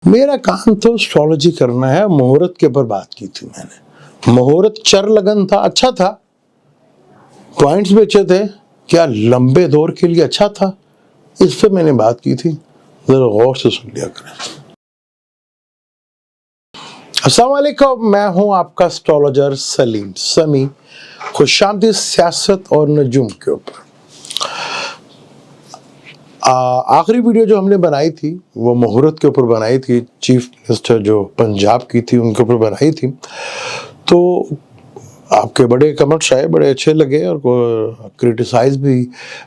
میرا کام تو اسٹرالوجی کرنا ہے. مہورت کے اوپر بات کی تھی میں نے. مہورت چر لگن تھا, اچھا تھا, پوائنٹس بھی اچھے تھے, کیا لمبے دور کے لیے اچھا تھا, اس پہ میں نے بات کی تھی, ذرا غور سے سن لیا کریں. السلام علیکم, میں ہوں آپ کا اسٹرالوجر سلیم سمی. خوش آمدید سیاست اور نجوم کے اوپر. آخری ویڈیو جو ہم نے بنائی تھی وہ مہورت کے اوپر بنائی تھی, چیف منسٹر جو پنجاب کی تھی ان کے اوپر بنائی تھی. تو آپ کے بڑے کمنٹس آئے, بڑے اچھے لگے اور کرٹیسائز بھی.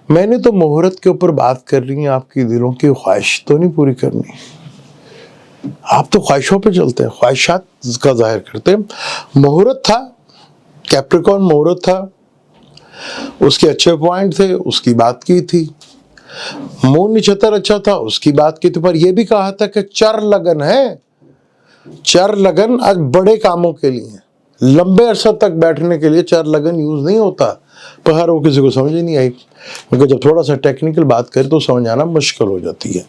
میں نے تو مہورت کے اوپر بات کر رہی ہیں, آپ کی دلوں کی خواہش تو نہیں پوری کرنی. آپ تو خواہشوں پہ چلتے ہیں, خواہشات کا ظاہر کرتے ہیں. مہورت تھا, کیپریکارن مہورت تھا, اس کے اچھے پوائنٹ تھے, اس کی بات کی تھی. مون نچھتر اچھا تھا, اس کی بات کی تھی. پر یہ بھی کہا تھا کہ چر لگن ہے. چر لگن آج بڑے کاموں کے لیے ہے, لمبے عرصہ تک بیٹھنے کے لیے چر لگن یوز نہیں ہوتا. پر وہ کسی کو سمجھ ہی نہیں آئی, کیونکہ جب تھوڑا سا ٹیکنیکل بات کرے تو سمجھ آنا مشکل ہو جاتی ہے.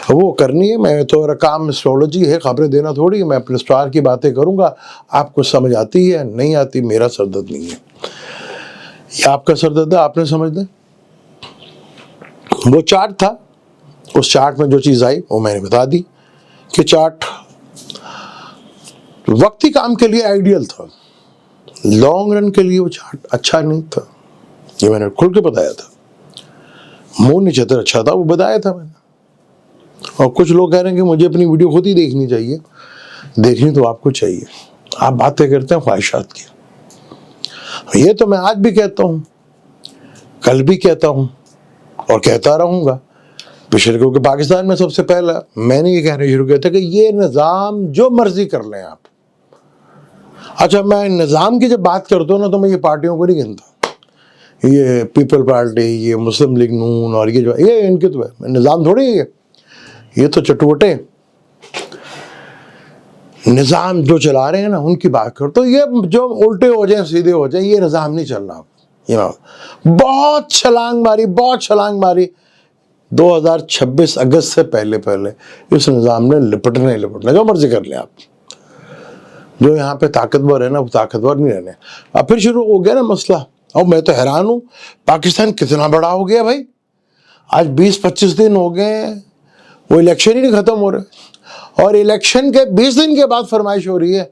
وہ کرنی ہے, میں تو میرا کام اسٹرالوجی ہے, خبریں دینا تھوڑی ہے. میں اپنے اسٹار کی باتیں کروں گا, آپ کو سمجھ آتی ہے نہیں آتی میرا سردرد نہیں ہے, یہ آپ کا سردرد ہے, آپ نے سمجھ لیں. وہ چارٹ تھا, اس چارٹ میں جو چیز آئی وہ میں نے بتا دی کہ چارٹ وقتی کام کے لیے آئیڈیل تھا, لانگ رن کے لیے وہ چارٹ اچھا نہیں تھا. یہ میں نے کھل کے بتایا تھا. مون نچھتر اچھا تھا, وہ بتایا تھا میں نے. اور کچھ لوگ کہہ رہے ہیں کہ مجھے اپنی ویڈیو خود ہی دیکھنی چاہیے. دیکھنی تو آپ کو چاہیے, آپ باتیں کرتے ہیں خواہشات کی. یہ تو میں آج بھی کہتا ہوں, کل بھی کہتا ہوں اور کہتا رہوں گا. پچھلے کیونکہ پاکستان میں سب سے پہلا میں نے یہ کہنا شروع کیا تھا کہ یہ نظام جو مرضی کر لیں آپ. اچھا, میں نظام کی جب بات کرتا ہوں نا تو میں یہ پارٹیوں کو نہیں گنتا, یہ پیپل پارٹی, یہ مسلم لیگ نون, اور یہ جو یہ ان کے تو ہے نظام تھوڑی ہے. یہ تو چٹوٹے نظام جو چلا رہے ہیں نا ان کی بات کرو. تو یہ جو الٹے ہو جائیں سیدھے ہو جائیں, یہ نظام نہیں چل رہا. یہ بہت چھلانگ ماری, بہت چھلانگ ماری. 2026 اگست سے پہلے اس نظام نے لپٹنا ہی لپٹنا, جو مرضی کر لیں آپ. جو یہاں پہ طاقتور ہے نا وہ طاقتور نہیں رہنے. اب پھر شروع ہو گیا نا مسئلہ. اور میں تو حیران ہوں, پاکستان کتنا بڑا ہو گیا بھائی. آج 20-25 دن ہو گئے ہیں, وہ الیکشن ہی نہیں ختم ہو رہے. اور الیکشن کے 20 دن کے بعد فرمائش ہو رہی ہے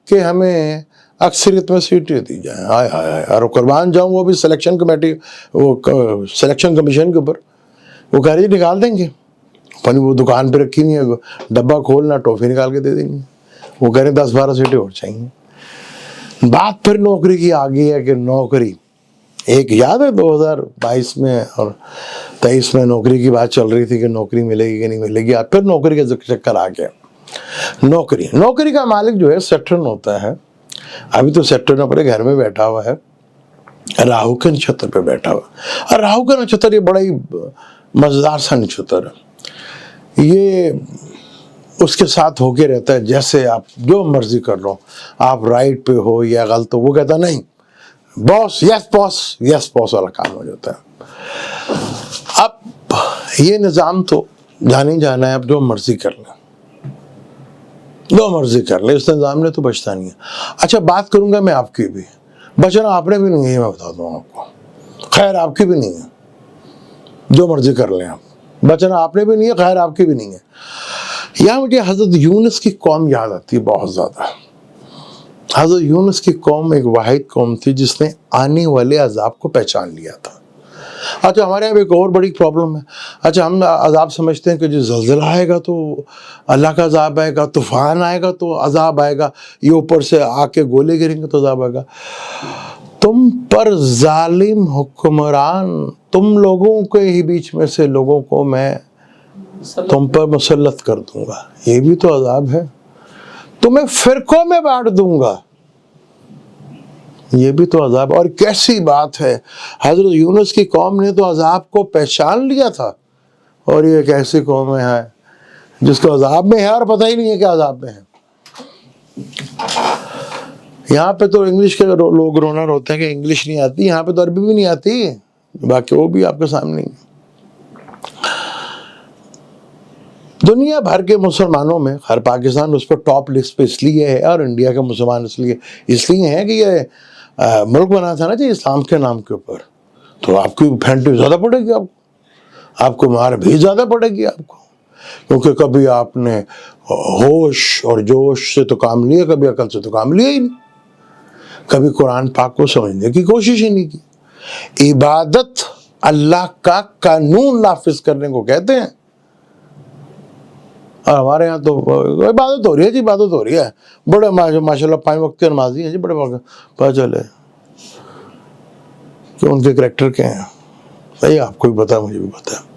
کہ ہمیں اکثریت میں سیٹیں دی جائیں. ہائے ہائے ہائے, اور قربان جاؤں وہ بھی سلیکشن کمیٹی, وہ سلیکشن کمیشن کے اوپر. وہ کہہ رہی نکال دیں گے, وہ دکان پہ رکھی نہیں ہے, ڈبہ کھولنا ٹوفی نکال کے دے دیں گے. وہ کہہ رہے 10-12 سیٹیں اور چاہیے. بات پھر نوکری کی آ گئی ہے کہ نوکری, ایک یاد ہے 2022 میں اور 23 میں نوکری کی بات چل رہی تھی کہ نوکری ملے گی کہ نہیں ملے گی. پھر نوکری کا چکر آ گیا. نوکری کا مالک جو ہے سیٹرن ہوتا ہے. ابھی تو سیٹرن اپنے گھر میں بیٹھا ہوا ہے, راہو کے نچھتر پہ بیٹھا ہوا. اور راہو کا نچھتر یہ بڑا ہی مزدار سا نچھتر ہے. یہ اس کے ساتھ ہو کے رہتا ہے, جیسے آپ جو مرضی کر لو, آپ رائٹ پہ ہو یا غلط ہو, وہ کہتا نہیں باس, یس باس والا کام ہو جاتا ہے. اب یہ نظام تو جانے جانا ہے, اب جو مرضی کر لیں, جو مرضی کر لیں, اس نظام نے تو بچتا نہیں ہے. اچھا, بات کروں گا میں آپ کی بھی, بچنا آپ نے بھی نہیں ہے, میں بتا دوں آپ کو. خیر آپ کی بھی نہیں ہے, جو مرضی کر لیں آپ. بچنا آپ نے بھی نہیں ہے, خیر آپ کی بھی نہیں ہے. یہاں مجھے حضرت یونس کی قوم یاد آتی ہے بہت زیادہ. حضرت یونس کی قوم ایک واحد قوم تھی جس نے آنے والے عذاب کو پہچان لیا تھا. اچھا, ہمارے یہاں ایک اور بڑی پرابلم ہے. اچھا, ہم عذاب سمجھتے ہیں کہ جو زلزلہ آئے گا تو اللہ کا عذاب آئے گا, طوفان آئے گا تو عذاب آئے گا, یہ اوپر سے آ کے گولے گریں گے تو عذاب آئے گا. تم پر ظالم حکمران, تم لوگوں کے ہی بیچ میں سے لوگوں کو میں تم پر مسلط کر دوں گا, یہ بھی تو عذاب ہے. تمہیں فرقوں میں بانٹ دوں گا, یہ بھی تو عذاب. اور کیسی بات ہے, حضرت یونس کی قوم نے تو عذاب کو پہچان لیا تھا, اور یہ ایک ایسی قوم ہے جس کو عذاب میں ہے اور پتہ ہی نہیں ہے کہ عذاب میں ہے. یہاں پہ تو انگلش کے لوگ رونا روتے ہیں کہ انگلش نہیں آتی, یہاں پہ تو عربی بھی نہیں آتی, باقی وہ بھی آپ کے سامنے. دنیا بھر کے مسلمانوں میں ہر پاکستان اس پر ٹاپ لسٹ پہ اس لیے ہے، اور انڈیا کے مسلمان اس لیے ہیں کہ یہ ملک بنا تھا نا جی اسلام کے نام کے اوپر، تو آپ کی پھینٹی زیادہ پڑے گی، آپ کو مار بھی زیادہ پڑے گی آپ کو، کیونکہ کبھی آپ نے ہوش اور جوش سے تو کام لیا، کبھی عقل سے تو کام لیا ہی نہیں، کبھی قرآن پاک کو سمجھنے کی کوشش ہی نہیں کی۔ عبادت اللہ کا قانون نافذ کرنے کو کہتے ہیں، اور ہمارے یہاں تو عبادت ہو رہی ہے جی، عبادت ہو رہی ہے، بڑے ماشاء اللہ 5 وقت کے نمازی ہیں جی، بڑے پتہ چلے کہ ان کے کریکٹر کیا ہیں، بھائی آپ کو بھی پتا، مجھے بھی پتا ہے۔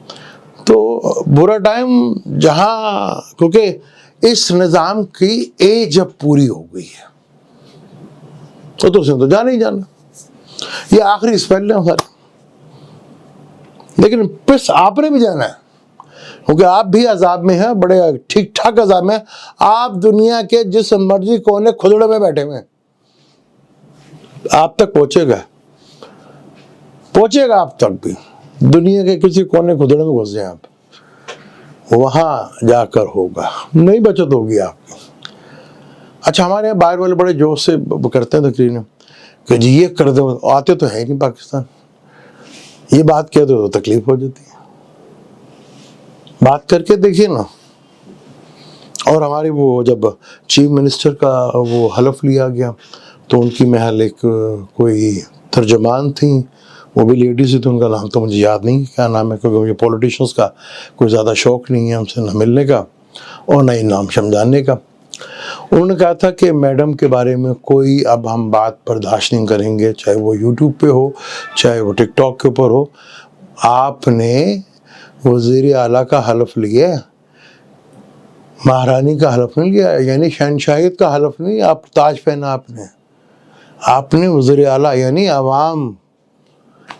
تو برا ٹائم جہاں، کیونکہ اس نظام کی ایج اب پوری ہو گئی ہے، تو اس نے تو جانا ہی جانا، یہ آخری اسپیل ہے سارے، لیکن پس آپ نے بھی جانا ہے، کیونکہ آپ بھی عذاب میں ہیں، بڑے ٹھیک ٹھاک عذاب میں، آپ دنیا کے جس مرضی کونے کھدڑے میں بیٹھے ہوئے ہیں، آپ تک پہنچے گا آپ تک بھی، دنیا کے کسی کونے کھدڑے میں گھس جائیں آپ، وہاں جا کر ہوگا، نہیں بچت ہوگی آپ کی۔ اچھا، ہمارے یہاں باہر والے بڑے جوش سے کرتے ہیں تقریریں کہ جی یہ کر دو، آتے تو ہے نہیں پاکستان، یہ بات کہہ دو تو تکلیف ہو جاتی ہے، بات کر کے دیکھیے نا۔ اور ہماری وہ جب چیف منسٹر کا وہ حلف لیا گیا تو ان کی محل ایک کوئی ترجمان تھیں، وہ بھی لیڈیز ہی تھی، ان کا نام تو مجھے یاد نہیں کیا نام ہے، کیونکہ مجھے پولیٹیشنز کا کوئی زیادہ شوق نہیں ہے، ہم سے نہ ملنے کا اور نہ ہی نام جاننے کا۔ انہوں نے کہا تھا کہ میڈم کے بارے میں کوئی اب ہم بات برداشت نہیں کریں گے، چاہے وہ یوٹیوب پہ ہو، چاہے وہ ٹک ٹاک کے اوپر ہو۔ آپ نے وزیر اعلیٰ کا حلف لیا، مہارانی کا حلف نہیں لیا، یعنی شہنشاہیت کا حلف نہیں، آپ تاج پہنا آپ نے وزیر اعلیٰ یعنی عوام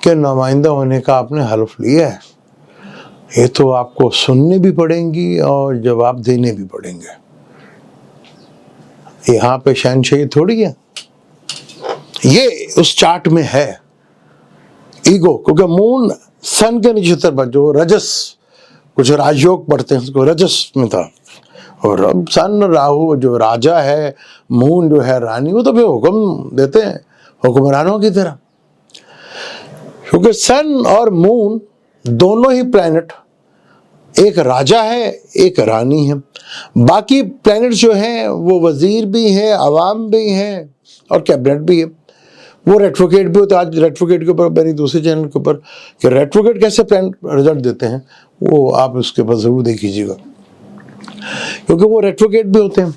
کے نمائندہ ہونے کا آپ نے حلف لیا ہے، یہ تو آپ کو سننے بھی پڑیں گی اور جواب دینے بھی پڑیں گے، یہاں پہ شہنشاہی تھوڑی ہے، یہ اس چارٹ میں ہے ایگو، کیونکہ مون سن کے نچھتر پر جو رجس، کچھ راجیوگ پڑھتے ہیں اس کو، رجس میں تھا، اور اب سن راہو جو راجا ہے، مون جو ہے رانی، وہ تو پھر حکم دیتے ہیں حکمرانوں کی طرح، کیونکہ سن اور مون دونوں ہی پلینٹ، ایک راجا ہے ایک رانی ہے، باقی پلینٹ جو ہیں وہ وزیر بھی ہیں، عوام بھی ہیں اور کیبنٹ بھی ہے، وہ ریٹروگیٹ بھی ہوتا ہے۔ آج ریٹروگیٹ کے اوپر میری دوسرے چینل کے اوپر کہ ریٹروگیٹ کیسے پلینٹ رزلٹ دیتے ہیں، وہ آپ اس کے پاس ضرور دیکھ لیجیے گا، کیونکہ وہ ریٹروگیٹ بھی ہوتے ہیں۔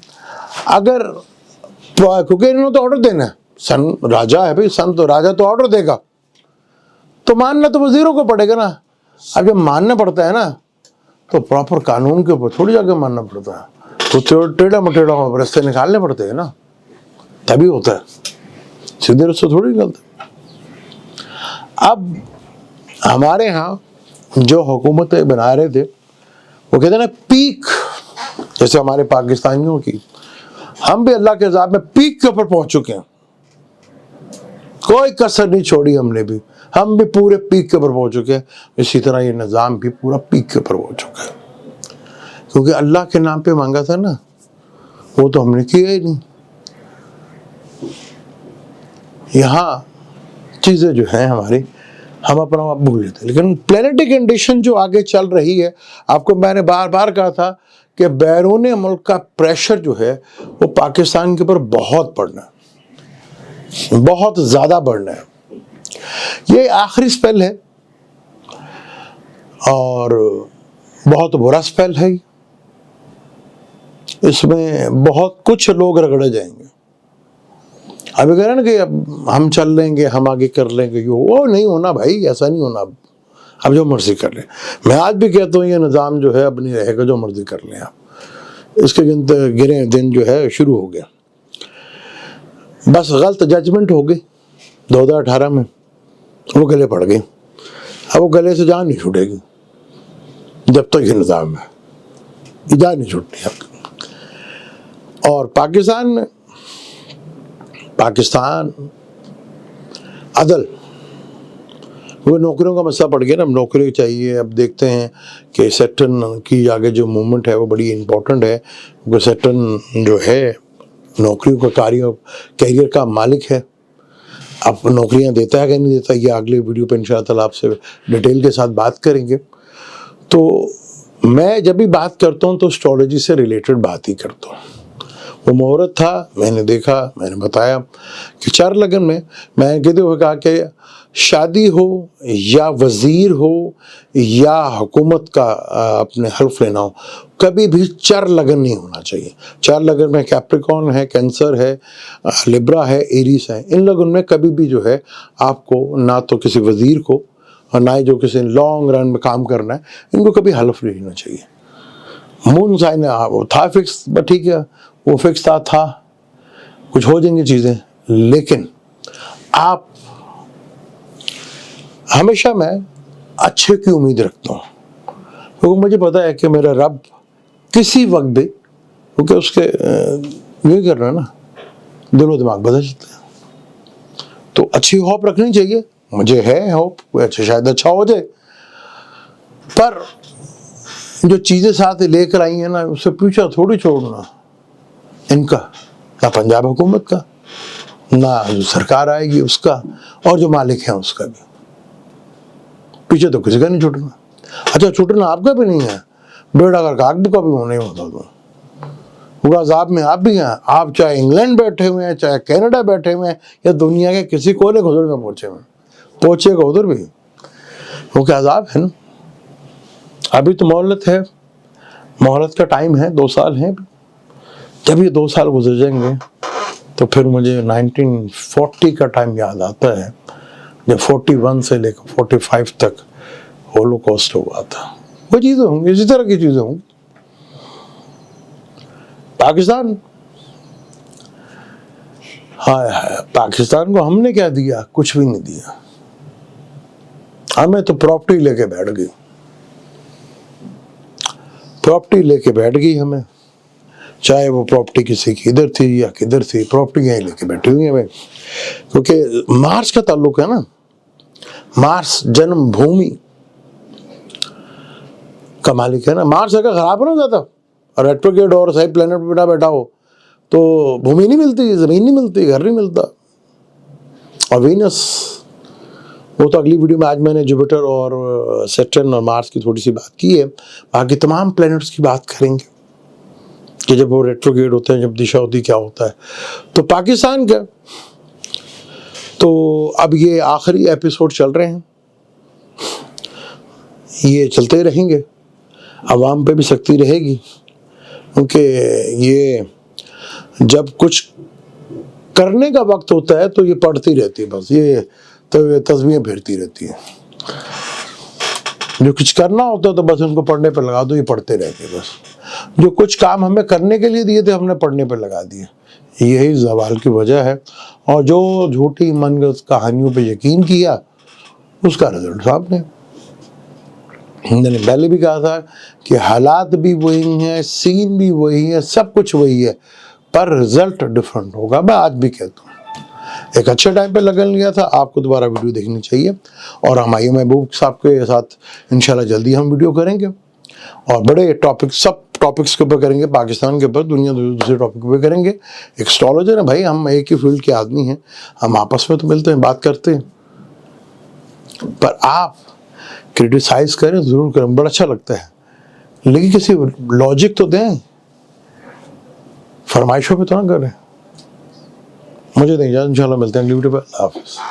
اگر کیونکہ انہوں نے تو آرڈر دینا ہے، سن راجا ہے بھائی، سن تو راجا تو آرڈر دے گا، تو ماننا تو وزیروں کو پڑے گا نا۔ اب جب ماننا پڑتا ہے نا تو پراپر قانون کے اوپر تھوڑی جا کے ماننا پڑتا ہے، تو ٹیڑھا مٹیڑھا رستے نکالنے پڑتے ہیں نا، تبھی ہوتا ہے، سیدھے رستے تھوڑی نکلتے۔ اب ہمارے ہاں جو حکومتیں بنا رہے تھے وہ کہتے ہیں نا پیک، جیسے ہمارے پاکستانیوں کی، ہم بھی اللہ کے عذاب میں پیک کے اوپر پہنچ چکے ہیں، کوئی کسر نہیں چھوڑی ہم بھی پورے پیک کے اوپر پہنچ چکے ہیں، اسی طرح یہ نظام بھی پورا پیک کے اوپر پہنچ چکا ہے، کیونکہ اللہ کے نام پہ مانگا تھا نا، وہ تو ہم نے کیا ہی نہیں۔ یہاں چیزیں جو ہیں ہماری، ہم اپنا آپ بھول لیتے ہیں، لیکن پلانیٹری کنڈیشن جو آگے چل رہی ہے، آپ کو میں نے بار بار کہا تھا کہ بیرون ملک کا پریشر جو ہے وہ پاکستان کے اوپر بہت بڑھنا ہے، بہت زیادہ بڑھنا ہے، یہ آخری سپیل ہے اور بہت برا سپیل ہے، اس میں بہت کچھ لوگ رگڑے جائیں گے۔ ابھی کہہ رہے ہیں نا کہ اب ہم چل لیں گے، ہم آگے کر لیں گے، وہ نہیں ہونا بھائی، ایسا نہیں ہونا، اب جو مرضی کر لیں۔ میں آج بھی کہتا ہوں یہ نظام جو ہے اب نہیں رہے گا، جو مرضی کر لیں آپ، اس کے گرے دن جو ہے شروع ہو گیا، بس غلط ججمنٹ ہو گئی 2018 میں، وہ گلے پڑ گئی، اب وہ گلے سے جان نہیں چھوٹے گی جب تک یہ نظام ہے، یہ جان نہیں چھوٹنی اب۔ اور پاکستان عدل، وہ نوکریوں کا مسئلہ پڑ گیا نا, نوکری چاہیے. اب دیکھتے ہیں کہ سیٹن کی آگے جو موومنٹ ہے وہ بڑی امپورٹنٹ ہے, کیونکہ سیٹن جو ہے نوکریوں کا کیریئر کا مالک ہے. اب نوکریاں دیتا ہے کہ نہیں دیتا, یہ اگلے ویڈیو پہ انشاءاللہ تعالیٰ آپ سے ڈیٹیل کے ساتھ بات کریں گے. تو میں جب بھی بات کرتا ہوں تو اسٹرالوجی سے ریلیٹڈ بات ہی کرتا ہوں. وہ مہورت تھا, میں نے دیکھا, میں نے بتایا کہ 4 لگن میں نے کہتے ہوئے کہا کہ شادی ہو یا وزیر ہو یا حکومت کا اپنے حلف لینا ہو, کبھی بھی 4 لگن نہیں ہونا چاہیے. 4 لگن میں کیپریکارن ہے, کینسر ہے, لبرا ہے, ایریس ہے. ان لگن میں کبھی بھی جو ہے آپ کو نہ تو کسی وزیر کو اور نہ ہی جو کسی لانگ رن میں کام کرنا ہے, ان کو کبھی حلف نہیں ہونا چاہیے. مون سائن وہ تھا فکس, بٹ ٹھیک ہے وہ فکس تھا, کچھ ہو جائیں گے چیزیں. لیکن آپ ہمیشہ میں اچھے کی امید رکھتا ہوں, کیونکہ مجھے پتا ہے کہ میرا رب کسی وقت بھی, کیونکہ اس کے یہ کر رہا ہے نا, دل و دماغ بدل جاتا ہے. تو اچھی ہوپ رکھنی چاہیے, مجھے ہے ہوپ کوئی اچھا شاید اچھا ہو جائے. پر جو چیزیں ساتھ لے کر آئی ہیں نا, اس سے پیچھا تھوڑی چھوڑنا ان کا, نہ پنجاب حکومت کا, نہ جو سرکار آئے گی اس کا, اور جو مالک ہیں اس کا بھی. پیچھے تو کسی کا نہیں چھوٹنا. اچھا چھوٹنا آپ کا بھی نہیں ہے, بیڑا اگر کاغذ کا بھی نہیں ہوتا تو پورا عذاب میں آپ بھی ہیں. آپ چاہے انگلینڈ بیٹھے ہوئے ہیں, چاہے کینیڈا بیٹھے ہوئے ہیں, یا دنیا کے کسی کونے خدر میں پہنچے گا ادھر بھی, کیونکہ عذاب ہے نا. ابھی تو مہلت ہے, مہلت کا ٹائم ہے, 2 سال ہیں. جب یہ 2 سال گزر جائیں گے تو پھر مجھے 1940 کا ٹائم یاد آتا ہے, جب 41 سے لے کر 45 تک ہولوکاسٹ ہوا تھا. وہ چیزیں ہوں گی, اسی طرح کی چیزیں ہوں گی. پاکستان, پاکستان کو ہم نے کیا دیا؟ کچھ بھی نہیں دیا. ہمیں تو پراپرٹی لے کے بیٹھ گئی, پراپرٹی لے کے بیٹھ گئی ہمیں. چاہے وہ پراپرٹی کسی کی ادھر تھی یا کدھر تھی, پراپرٹی یہیں لے کے بیٹھی ہوئی ہمیں. کیونکہ مارس کا تعلق ہے نا, مارس جنم بھومی کا مالک ہے نا. مارس اگر خراب نہ ہو جاتا اور ریٹروگریڈ اور صحیح پلانٹ پہ بیٹھا ہو تو بھومی نہیں ملتی, زمین نہیں ملتی, گھر نہیں ملتا. اور وینس, وہ تو اگلی ویڈیو میں آج میں نے جوپیٹر اور سیٹرن اور مارس کی تھوڑی سی بات کی ہے. باقی تمام پلانٹس کی بات کریں گے کہ جب وہ ریٹروگریڈ ہوتے ہیں, جب دشا ہوتی کیا ہوتا ہے. تو پاکستان کا تو اب یہ آخری ایپیسوڈ چل رہے ہیں, یہ چلتے رہیں گے. عوام پہ بھی سختی رہے گی, کیونکہ یہ جب کچھ کرنے کا وقت ہوتا ہے تو یہ پڑھتی رہتی ہے, بس یہ تو تصویریں پھرتی رہتی ہیں. جو کچھ کرنا ہوتا ہے تو بس ان کو پڑھنے پہ لگا دو, یہ پڑھتے رہتے ہیں بس. جو کچھ کام ہمیں کرنے کے لیے دیے تھے ہم نے پڑھنے پہ لگا دیے. یہی زوال کی وجہ ہے. اور جو جھوٹی من گھڑت کہانیوں پہ یقین کیا اس کا رزلٹ سامنے. میں نے پہلے بھی کہا تھا کہ حالات بھی وہی ہیں, سین بھی وہی ہے, سب کچھ وہی ہے, پر رزلٹ ڈفرنٹ ہوگا. میں آج بھی کہتا ہوں ایک اچھے ٹائم پہ لگن لیا تھا. آپ کو دوبارہ ویڈیو دیکھنی چاہیے, اور ہم آئی محبوب صاحب کے ساتھ انشاءاللہ جلدی ہم ویڈیو کریں گے, اور بڑے ٹاپک, سب ٹاپکس کے اوپر کریں گے, پاکستان کے اوپر, دنیا دوسرے ٹاپک پہ کریں گے. ایک اسٹرالوجر ہے بھائی, ہم ایک ہی فیلڈ کے آدمی ہیں, ہم آپس میں تو ملتے ہیں, بات کرتے ہیں. پر آپ کرٹیسائز کریں ضرور کریں, بڑا اچھا لگتا ہے, لیکن کسی لاجک تو دیں, فرمائشوں پہ تو نہ کریں. مجھے دیں اجازت, انشاءاللہ ملتے ہیں اگلی ویڈیو پہ. اللہ حافظ.